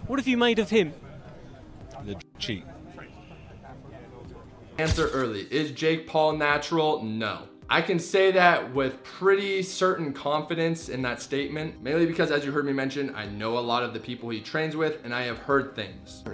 What have you made of him? Cheat. Answer early. Is Jake Paul natural? No. I can say that with pretty certain confidence in that statement, mainly because, as you heard me mention, I know a lot of the people he trains with and I have heard things.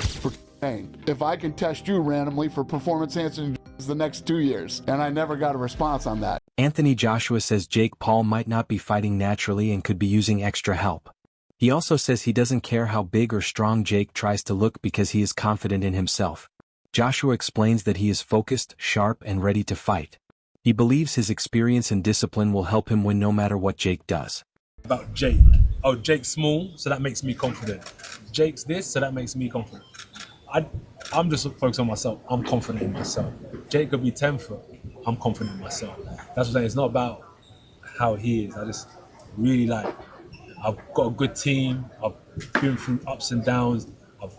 If I can test you randomly for performance enhancing the next 2 years, and I never got a response on that. Anthony Joshua says Jake Paul might not be fighting naturally and could be using extra help. He also says he doesn't care how big or strong Jake tries to look because he is confident in himself. Joshua explains that he is focused, sharp, and ready to fight. He believes his experience and discipline will help him win no matter what Jake does. About Jake. Oh, Jake's small, so that makes me confident. Jake's this, so that makes me confident. I'm just focused on myself. I'm confident in myself. Jake could be 10 foot. I'm confident in myself. That's what I'm saying. It's not about how he is. I just really I've got a good team. I've been through ups and downs. I've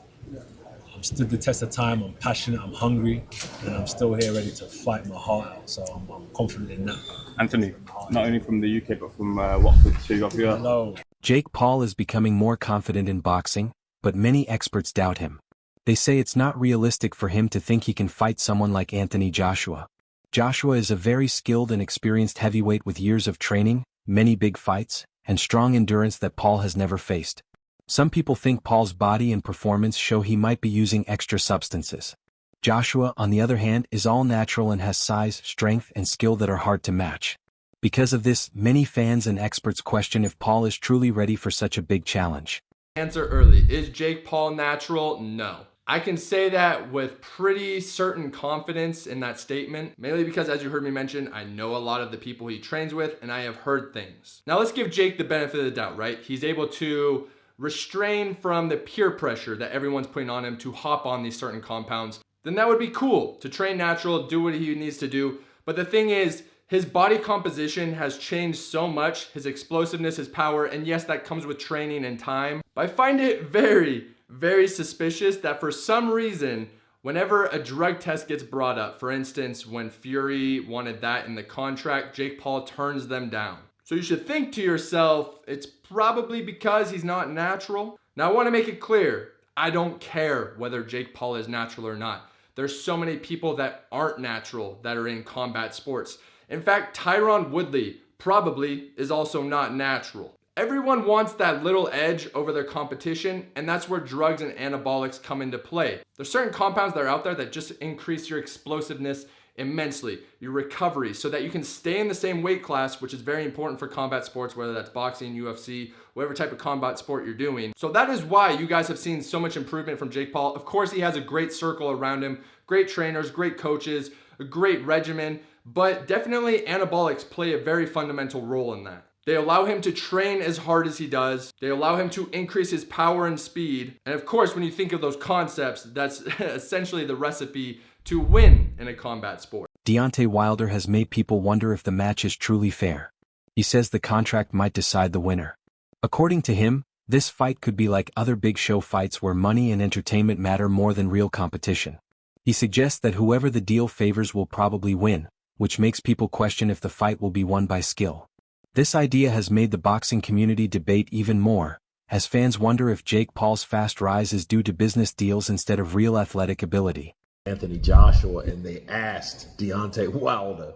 stood the test of time. I'm passionate. I'm hungry. And I'm still here ready to fight my heart out. So I'm confident in that. Anthony, not only from the UK, but from Watford too. Hello. Jake Paul is becoming more confident in boxing, but many experts doubt him. They say it's not realistic for him to think he can fight someone like Anthony Joshua. Joshua is a very skilled and experienced heavyweight with years of training, many big fights, and strong endurance that Paul has never faced. Some people think Paul's body and performance show he might be using extra substances. Joshua, on the other hand, is all natural and has size, strength, and skill that are hard to match. Because of this, many fans and experts question if Paul is truly ready for such a big challenge. Answer early. Is Jake Paul natural? No. I can say that with pretty certain confidence in that statement, mainly because, as you heard me mention, I know a lot of the people he trains with and I have heard things. Now let's give Jake the benefit of the doubt, right? He's able to restrain from the peer pressure that everyone's putting on him to hop on these certain compounds. Then that would be cool to train natural, do what he needs to do. But the thing is, his body composition has changed so much, his explosiveness, his power, and yes, that comes with training and time. But I find it very suspicious that for some reason, whenever a drug test gets brought up, for instance, when Fury wanted that in the contract, Jake Paul turns them down. So you should think to yourself, it's probably because he's not natural. Now I want to make it clear, I don't care whether Jake Paul is natural or not. There's so many people that aren't natural that are in combat sports. In fact, Tyron Woodley probably is also not natural. Everyone wants that little edge over their competition, and that's where drugs and anabolics come into play. There's certain compounds that are out there that just increase your explosiveness immensely, your recovery, so that you can stay in the same weight class, which is very important for combat sports, whether that's boxing, UFC, whatever type of combat sport you're doing. So that is why you guys have seen so much improvement from Jake Paul. Of course, he has a great circle around him, great trainers, great coaches, a great regimen, but definitely anabolics play a very fundamental role in that. They allow him to train as hard as he does. They allow him to increase his power and speed. And of course, when you think of those concepts, that's essentially the recipe to win in a combat sport. Deontay Wilder has made people wonder if the match is truly fair. He says the contract might decide the winner. According to him, this fight could be like other big show fights where money and entertainment matter more than real competition. He suggests that whoever the deal favors will probably win, which makes people question if the fight will be won by skill. This idea has made the boxing community debate even more, as fans wonder if Jake Paul's fast rise is due to business deals instead of real athletic ability. Anthony Joshua, and they asked Deontay Wilder,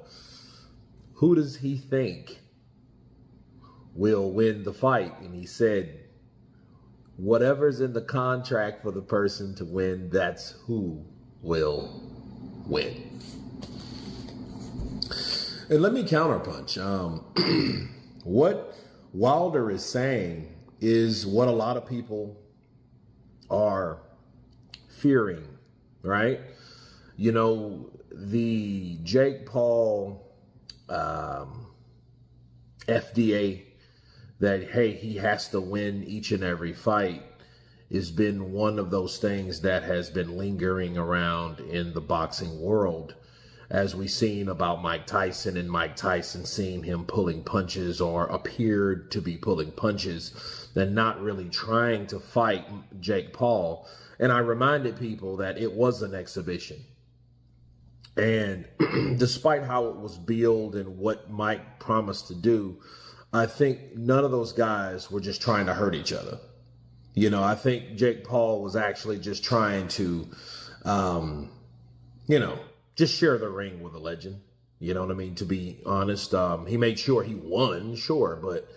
who does he think will win the fight? And he said, whatever's in the contract for the person to win, that's who will win. And let me counterpunch. What Wilder is saying is what a lot of people are fearing, right? You know, the Jake Paul FDA that, hey, he has to win each and every fight has been one of those things that has been lingering around in the boxing world, as we've seen about Mike Tyson, and Mike Tyson seeing him pulling punches or appeared to be pulling punches and not really trying to fight Jake Paul. And I reminded people that it was an exhibition. And despite how it was billed and what Mike promised to do, I think none of those guys were just trying to hurt each other. You know, I think Jake Paul was actually just trying to, just share the ring with a legend. You know what I mean? To be honest, he made sure he won, sure, but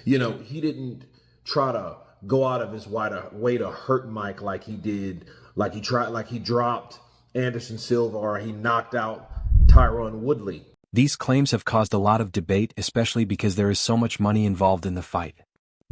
he didn't try to go out of his way to hurt Mike like he did, like he dropped Anderson Silva or he knocked out Tyron Woodley. These claims have caused a lot of debate, especially because there is so much money involved in the fight.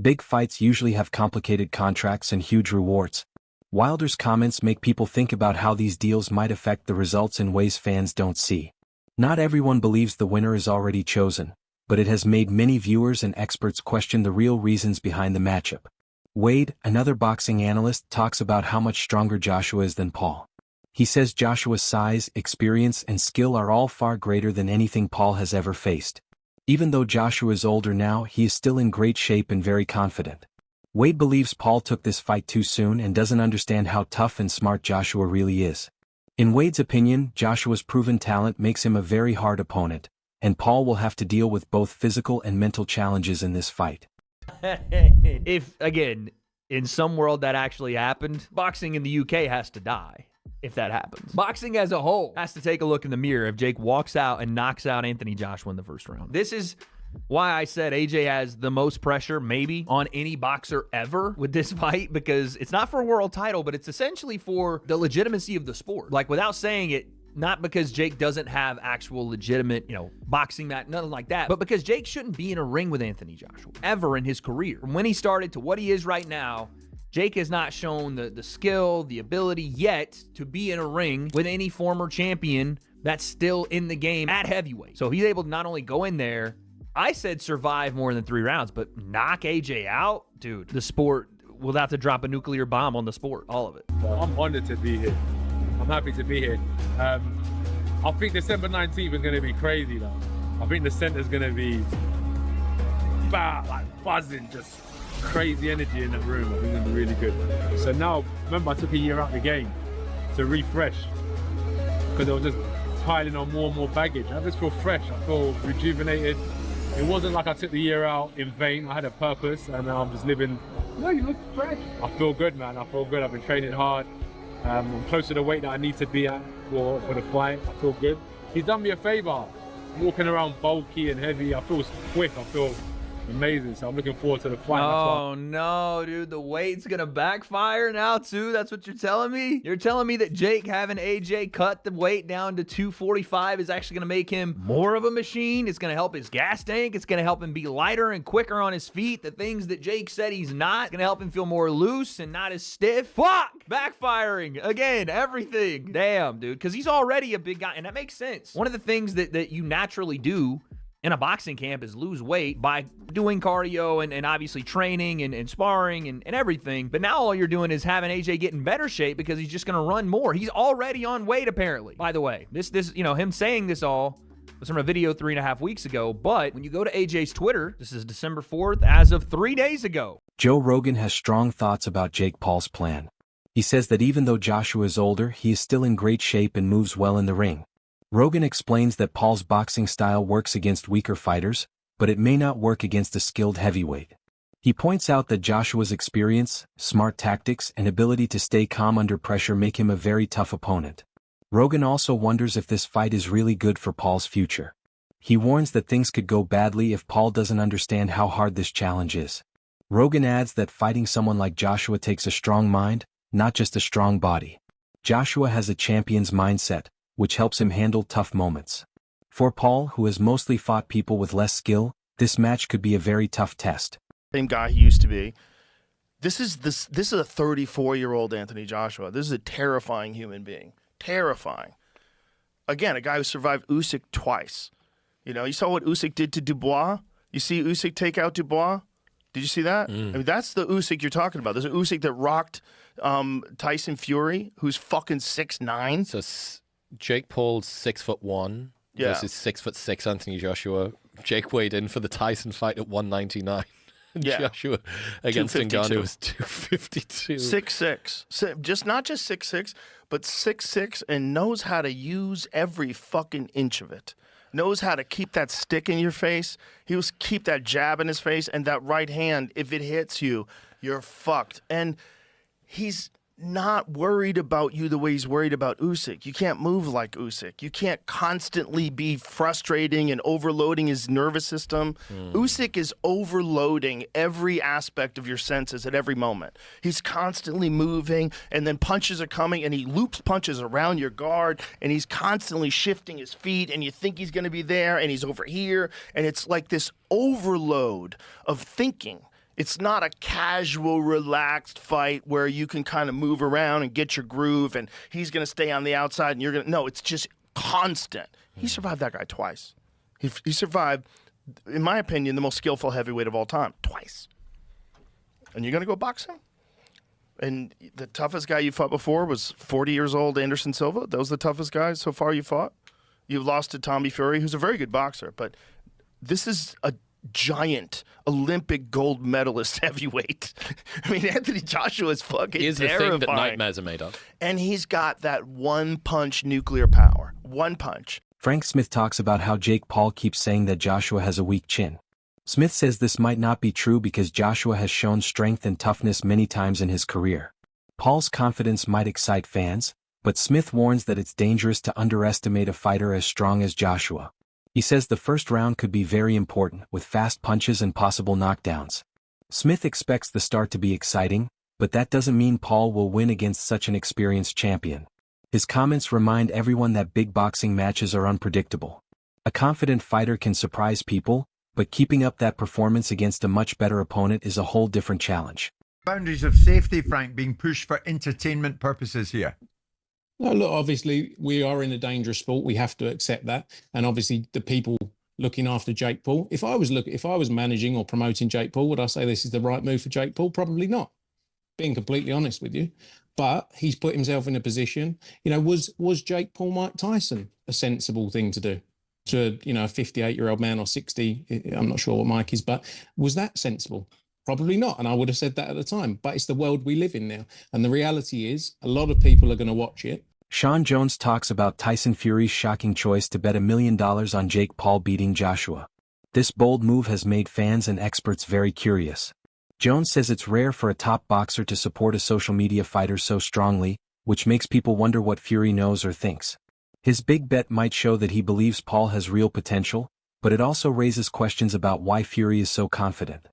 Big fights usually have complicated contracts and huge rewards. Wilder's comments make people think about how these deals might affect the results in ways fans don't see. Not everyone believes the winner is already chosen, but it has made many viewers and experts question the real reasons behind the matchup. Wade, another boxing analyst, talks about how much stronger Joshua is than Paul. He says Joshua's size, experience, and skill are all far greater than anything Paul has ever faced. Even though Joshua is older now, he is still in great shape and very confident. Wade believes Paul took this fight too soon and doesn't understand how tough and smart Joshua really is. In Wade's opinion, Joshua's proven talent makes him a very hard opponent, and Paul will have to deal with both physical and mental challenges in this fight. If, again, in some world that actually happened, boxing in the UK has to die. If that happens. Boxing as a whole has to take a look in the mirror if Jake walks out and knocks out Anthony Joshua in the first round. This is why I said AJ has the most pressure maybe on any boxer ever with this fight, because it's not for a world title, but it's essentially for the legitimacy of the sport. Like, without saying it, not because Jake doesn't have actual legitimate, boxing match, nothing like that, but because Jake shouldn't be in a ring with Anthony Joshua ever in his career. From when he started to what he is right now, Jake has not shown the skill, the ability yet to be in a ring with any former champion that's still in the game at heavyweight. So he's able to not only go in there, I said survive more than 3 rounds, but knock AJ out, dude, the sport will have to drop a nuclear bomb on the sport, all of it. I'm honored to be here. I'm happy to be here. I think December 19th is going to be crazy, though. I think the center's going to be buzzing, just crazy energy in that room. I think it's really good. So now, remember, I took a year out of the game to refresh because I was just piling on more and more baggage. I just feel fresh. I feel rejuvenated. It wasn't like I took the year out in vain. I had a purpose, and now I'm just living. No, you look fresh. I feel good, man. I feel good. I've been training hard. I'm close to the weight that I need to be at for the fight. I feel good. He's done me a favor. I'm walking around bulky and heavy. I feel quick. I feel amazing, so I'm looking forward to the fight. Oh no, dude, the weight's gonna backfire now too. That's what you're telling me? You're telling me that Jake having AJ cut the weight down to 245 is actually gonna make him more of a machine? It's gonna help his gas tank. It's gonna help him be lighter and quicker on his feet. The things that Jake said he's not. It's gonna help him feel more loose and not as stiff. Fuck! Backfiring again, everything. Damn, dude, because he's already a big guy, and that makes sense. One of the things that you naturally do in a boxing camp is lose weight by doing cardio and obviously training and sparring and everything. But now all you're doing is having AJ get in better shape because he's just going to run more. He's already on weight, apparently. By the way, this him saying this all was from a video 3.5 weeks ago. But when you go to AJ's Twitter, this is December 4th, as of 3 days ago. Joe Rogan has strong thoughts about Jake Paul's plan. He says that even though Joshua is older, he is still in great shape and moves well in the ring. Rogan explains that Paul's boxing style works against weaker fighters, but it may not work against a skilled heavyweight. He points out that Joshua's experience, smart tactics, and ability to stay calm under pressure make him a very tough opponent. Rogan also wonders if this fight is really good for Paul's future. He warns that things could go badly if Paul doesn't understand how hard this challenge is. Rogan adds that fighting someone like Joshua takes a strong mind, not just a strong body. Joshua has a champion's mindset, which helps him handle tough moments. For Paul, who has mostly fought people with less skill, this match could be a very tough test. Same guy he used to be. This is a 34-year-old Anthony Joshua. This is a terrifying human being. Terrifying. Again, a guy who survived Usyk twice. You saw what Usyk did to Dubois? You see Usyk take out Dubois? Did you see that? I mean, that's the Usyk you're talking about. There's an Usyk that rocked Tyson Fury, who's fucking 6'9". So Jake Paul's 6'1" versus 6'6" Anthony Joshua. Jake weighed in for the Tyson fight at 199. Joshua against Ngannou was 252. 6'6". Not just 6'6", but 6'6", and knows how to use every fucking inch of it. Knows how to keep that stick in your face. He was keep that jab in his face, and that right hand, if it hits you, you're fucked. And he's not worried about you the way he's worried about Usyk. You can't move like Usyk. You can't constantly be frustrating and overloading his nervous system. Usyk is overloading every aspect of your senses at every moment. He's constantly moving, and then punches are coming, and he loops punches around your guard, and he's constantly shifting his feet, and you think he's going to be there, and he's over here, and it's like this overload of thinking. It's not a casual, relaxed fight where you can kind of move around and get your groove and he's going to stay on the outside and you're going to... No, it's just constant. He survived that guy twice. He survived, in my opinion, the most skillful heavyweight of all time. Twice. And you're going to go box him? And the toughest guy you fought before was 40 years old Anderson Silva? That was the toughest guy so far you fought? You lost to Tommy Fury, who's a very good boxer, but this is a giant Olympic gold medalist heavyweight. I mean, Anthony Joshua is fucking Here's terrifying. the thing that nightmares are made of. And he's got that one-punch nuclear power. One punch. Frank Smith talks about how Jake Paul keeps saying that Joshua has a weak chin. Smith says this might not be true because Joshua has shown strength and toughness many times in his career. Paul's confidence might excite fans, but Smith warns that it's dangerous to underestimate a fighter as strong as Joshua. He says the first round could be very important, with fast punches and possible knockdowns. Smith expects the start to be exciting, but that doesn't mean Paul will win against such an experienced champion. His comments remind everyone that big boxing matches are unpredictable. A confident fighter can surprise people, but keeping up that performance against a much better opponent is a whole different challenge. Boundaries of safety, Frank, being pushed for entertainment purposes here. No, look, obviously, we are in a dangerous sport. We have to accept that. And obviously, the people looking after Jake Paul, if I was managing or promoting Jake Paul, would I say this is the right move for Jake Paul? Probably not, being completely honest with you. But he's put himself in a position, was Jake Paul Mike Tyson a sensible thing to do? To, a 58-year-old man or 60, I'm not sure what Mike is, but was that sensible? Probably not, and I would have said that at the time. But it's the world we live in now. And the reality is, a lot of people are going to watch it. Sean Jones talks about Tyson Fury's shocking choice to bet $1 million on Jake Paul beating Joshua. This bold move has made fans and experts very curious. Jones says it's rare for a top boxer to support a social media fighter so strongly, which makes people wonder what Fury knows or thinks. His big bet might show that he believes Paul has real potential, but it also raises questions about why Fury is so confident.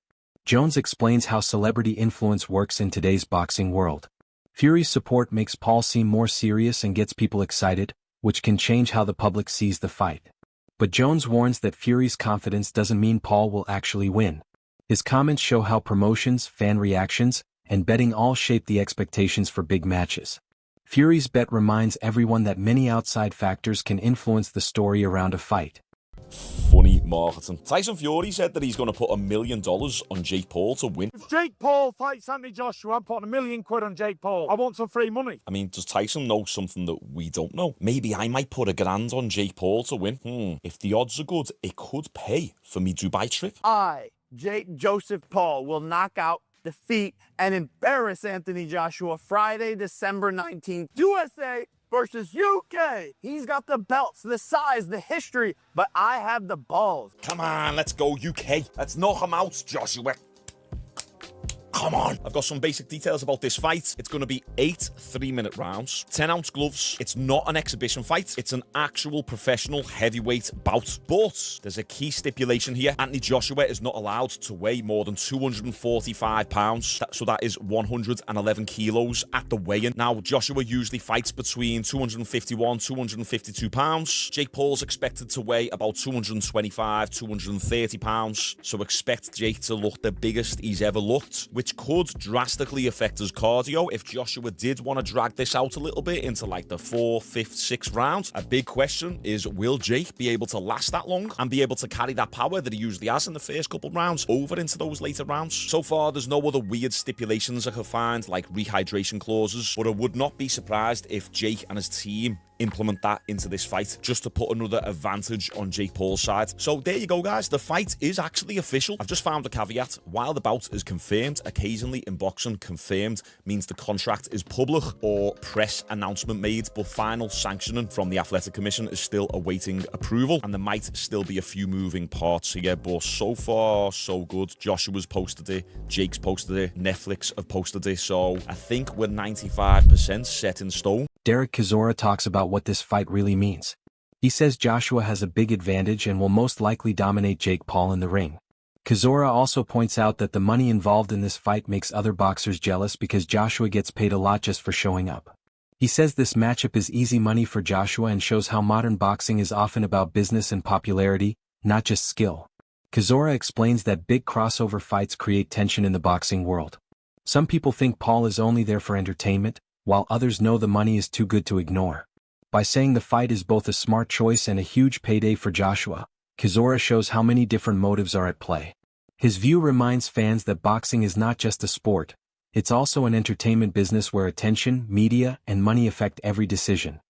Jones explains how celebrity influence works in today's boxing world. Fury's support makes Paul seem more serious and gets people excited, which can change how the public sees the fight. But Jones warns that Fury's confidence doesn't mean Paul will actually win. His comments show how promotions, fan reactions, and betting all shape the expectations for big matches. Fury's bet reminds everyone that many outside factors can influence the story around a fight. Funny marketing. Tyson Fury said that he's going to put $1 million on Jake Paul to win. If Jake Paul fights Anthony Joshua, I'm putting £1 million on Jake Paul. I want some free money. I mean, does Tyson know something that we don't know? Maybe I might put $1,000 on Jake Paul to win. If the odds are good, it could pay for me Dubai trip. I, Jake Joseph Paul, will knock out, defeat, and embarrass Anthony Joshua Friday, December 19th. USA versus UK. He's got the belts, the size, the history, but I have the balls. Come on, let's go UK. Let's knock him out, Joshua. Come on. I've got some basic details about this fight. It's going to be 8 3-minute rounds, 10-ounce gloves. It's not an exhibition fight. It's an actual professional heavyweight bout. But there's a key stipulation here. Anthony Joshua is not allowed to weigh more than 245 pounds. So that is 111 kilos at the weigh-in. Now, Joshua usually fights between 251, 252 pounds. Jake Paul's expected to weigh about 225, 230 pounds. So expect Jake to look the biggest he's ever looked, which could drastically affect his cardio if Joshua did want to drag this out a little bit into like the 4th, 5th, 6th round. A big question is, will Jake be able to last that long and be able to carry that power that he usually has in the first couple rounds over into those later rounds? So far, there's no other weird stipulations I could find, like rehydration clauses, but I would not be surprised if Jake and his team implement that into this fight just to put another advantage on Jake Paul's side. So there you go, guys. The fight is actually official. I've just found a caveat. While the bout is confirmed, occasionally in boxing, confirmed means the contract is public or press announcement made, but final sanctioning from the Athletic Commission is still awaiting approval, and there might still be a few moving parts here, but so far, so good. Joshua's posted it, Jake's posted it, Netflix have posted it, so I think we're 95% set in stone. Derek Chisora talks about what this fight really means. He says Joshua has a big advantage and will most likely dominate Jake Paul in the ring. Chisora also points out that the money involved in this fight makes other boxers jealous because Joshua gets paid a lot just for showing up. He says this matchup is easy money for Joshua and shows how modern boxing is often about business and popularity, not just skill. Chisora explains that big crossover fights create tension in the boxing world. Some people think Paul is only there for entertainment, while others know the money is too good to ignore. By saying the fight is both a smart choice and a huge payday for Joshua, Chisora shows how many different motives are at play. His view reminds fans that boxing is not just a sport, it's also an entertainment business where attention, media, and money affect every decision.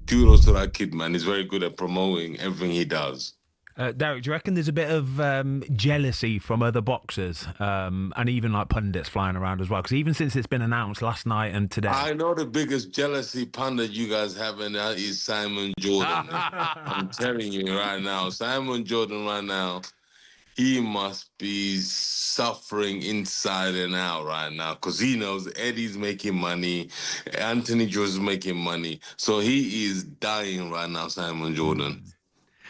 Kudos to that kid, man. He's very good at promoting everything he does. Derek, do you reckon there's a bit of jealousy from other boxers and even like pundits flying around as well? Because even since it's been announced last night and today... I know the biggest jealousy pundit you guys have in that is Simon Jordan. I'm telling you right now, Simon Jordan right now, he must be suffering inside and out right now because he knows Eddie's making money, Anthony Joe's making money. So he is dying right now, Simon Jordan.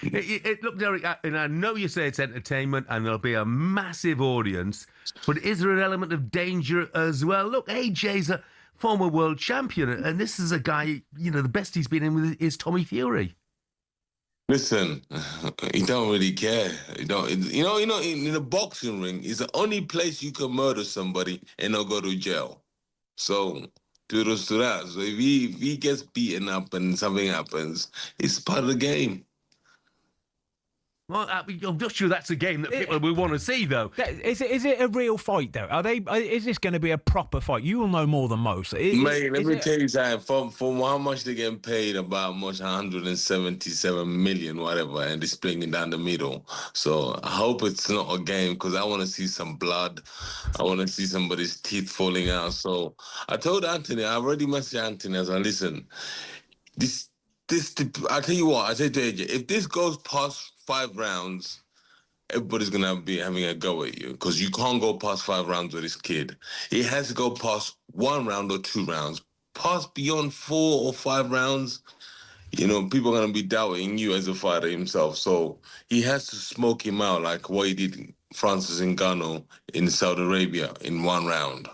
Look, Derek, and I know you say it's entertainment and there'll be a massive audience, but is there an element of danger as well? Look, AJ's a former world champion, and this is a guy, you know, the best he's been in with is Tommy Fury. Listen, he don't really care. He don't, you know, in the boxing ring, it's the only place you can murder somebody and not go to jail. So, kudos to that. So if he gets beaten up and something happens, it's part of the game. Well, I'm not sure that's a game that people will want to see, though. Is it a real fight, though? Is this going to be a proper fight? You will know more than most. Mate, let me tell you something. From how much they're getting paid, about much 177 million, whatever, and they're splitting it down the middle. So I hope it's not a game because I want to see some blood. I want to see somebody's teeth falling out. So I told Anthony, I already messaged Anthony. I said, listen, I tell you what, I said to AJ, if this goes past 5 rounds, everybody's going to be having a go at you because you can't go past 5 rounds with this kid. He has to go past 1 round or 2 rounds. Past beyond 4 or 5 rounds, you know, people are going to be doubting you as a fighter himself. So he has to smoke him out like what he did Francis Ngannou in Saudi Arabia in 1 round.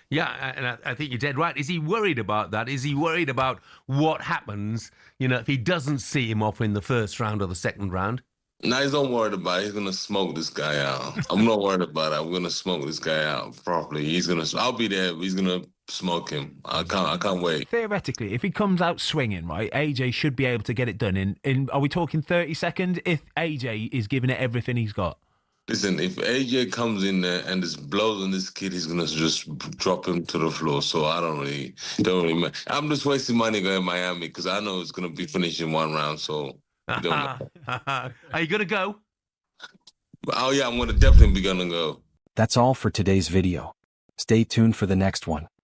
Yeah, and I think you're dead right. Is he worried about that? Is he worried about what happens, you know, if he doesn't see him off in the first round or the second round? No, he's not worried about it. He's going to smoke this guy out. I'm not worried about it. We're going to smoke this guy out properly. I'll be there. He's going to smoke him. I can't wait. Theoretically, if he comes out swinging, right, AJ should be able to get it done in are we talking 30 seconds? If AJ is giving it everything he's got. Listen, if AJ comes in there and just blows on this kid, he's gonna just drop him to the floor. So I don't really. I'm just wasting money going to Miami because I know it's gonna be finished in 1 round. So don't Are you gonna go? Oh yeah, I'm definitely gonna go. That's all for today's video. Stay tuned for the next one.